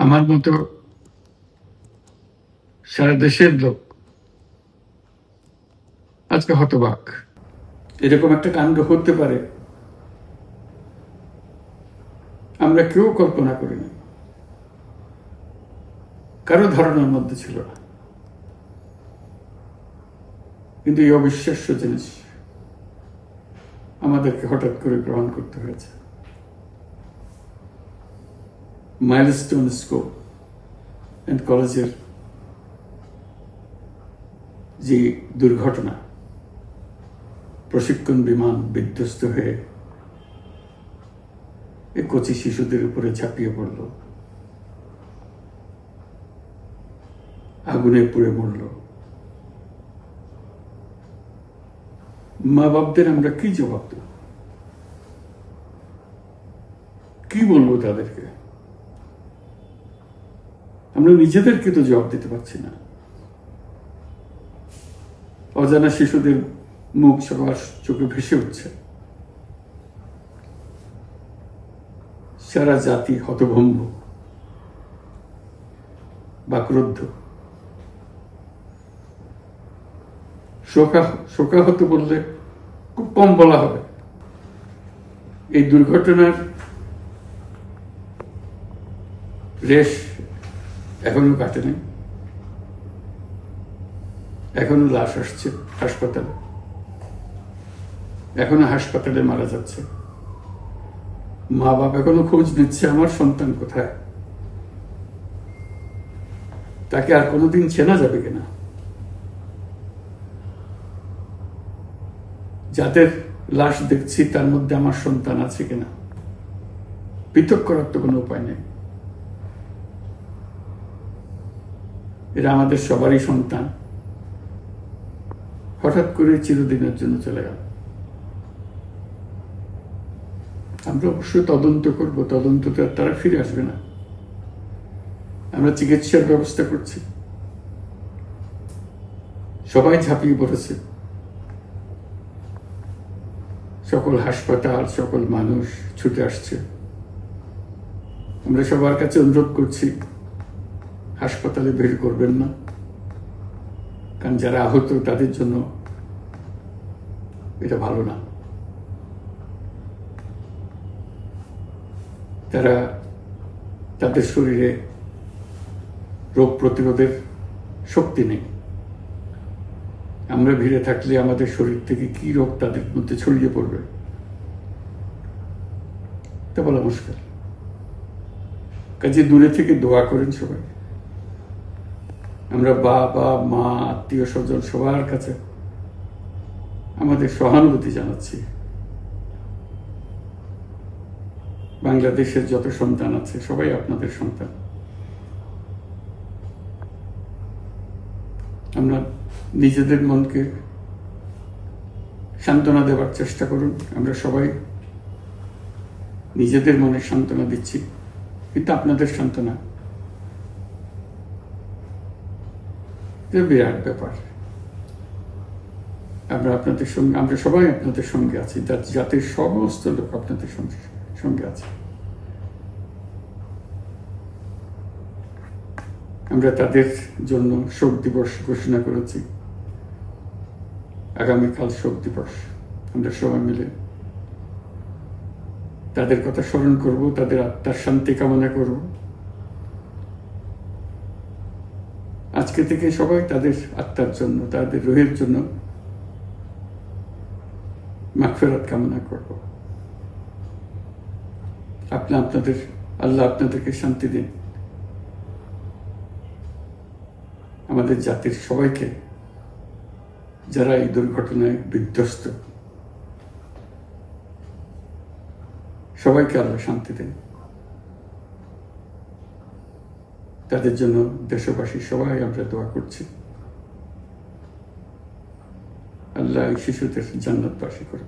আমার মতো সারা দেশের লোক আজকে হতবাক। এরকম একটা কাণ্ড হতে পারে আমরা কেউ কল্পনা করিনি, কারো ধারণার মধ্যে ছিল না। কিন্তু এই অবিশ্বাস্য জিনিস আমাদেরকে হঠাৎ করে গ্রহণ করতে হয়েছে। মাইলস্টোন স্কুল অ্যান্ড কলেজের যে দুর্ঘটনা, প্রশিক্ষণ বিমান বিধ্বস্ত হয়ে এই কচি শিশুদের উপরে ঝাঁপিয়ে পড়ল, আগুনে পুড়ে মরল। মা বাপদের আমরা কি জবাব দেব? কি বলবো তাদেরকে? আমরা নিজেদেরকে তো জবাব দিতে পারছি না। অজানা শিশুদের মুখ সবার চোখে ভেসে উঠছে। সারা জাতি হতভম্ব বা ক্রুদ্ধ। শোকাহত বললে খুব কম বলা হবে। এই দুর্ঘটনার রেশ এখনো কাটেনি। এখনো লাশ আসছে হাসপাতালে, এখনো হাসপাতালে মারা যাচ্ছে। মা বাবা এখনো খোঁজ নিচ্ছে আমার সন্তান কোথায়, তাকে আর কোনোদিন চেনা যাবে কিনা। যাদের লাশ দেখছি তার মধ্যে আমার সন্তান আছে কিনা পৃথক করার তো কোনো উপায় নেই। এরা আমাদের সবারই সন্তান, হঠাৎ করে চিরদিনের জন্য চলে গেল। আমরা অবশ্যই তদন্ত করব, তদন্ততে তারা ফিরে আসবে না। আমরা চিকিৎসার ব্যবস্থা করছি, সবাই ঝাঁপিয়ে পড়েছে। সকল হাসপাতাল, সকল মানুষ ছুটে আসছে। আমরা সবার কাছে অনুরোধ করছি, হাসপাতালে ভিড় করবেন না, কারণ যারা আহত তাদের জন্য এটা ভালো না। তাদের শরীরে রোগ প্রতিরোধের শক্তি নেই। আমরা ভিড়ে থাকলে আমাদের শরীর থেকে কি রোগ তাদের মধ্যে ছড়িয়ে পড়বে তা বলা মুশকিল। কাজে দূরে থেকে দোয়া করেন সবাই। আমরা বাবা মা আত্মীয় স্বজন সবার কাছে আমাদের সহানুভূতি জানাচ্ছি। বাংলাদেশের যত সন্তান আছে সবাই আপনাদের সন্তান। আমরা নিজেদের মনকে সান্ত্বনা দেওয়ার চেষ্টা করুন। আমরা সবাই নিজেদের মনে সান্ত্বনা দিচ্ছি, কিন্তু আপনাদের সান্ত্বনা বিরাট ব্যাপার। আমরা সবাই আপনাদের সঙ্গে আছি, জাতির সমস্ত লোক আপনাদের সঙ্গে আছে। আমরা তাদের জন্য শোক দিবস ঘোষণা করেছি। আগামীকাল শোক দিবস। আমরা সবাই মিলে তাদের কথা স্মরণ করব, তাদের আত্মার শান্তি কামনা করব। আজকে থেকে সবাই তাদের আত্মার জন্য, তাদের রুহের জন্য মাগফিরাত কামনা করব। আল্লাহ আপনাদেরকে শান্তি দিন। আমাদের জাতির সবাইকে, যারা এই দুর্ঘটনায় বিধ্বস্ত, সবাইকে আল্লাহ শান্তি দেন। তাদের জন্য দেশবাসী সবাই আমরা দোয়া করছি। আল্লাহ এই শিশুদের জান্নাতবাসী করে।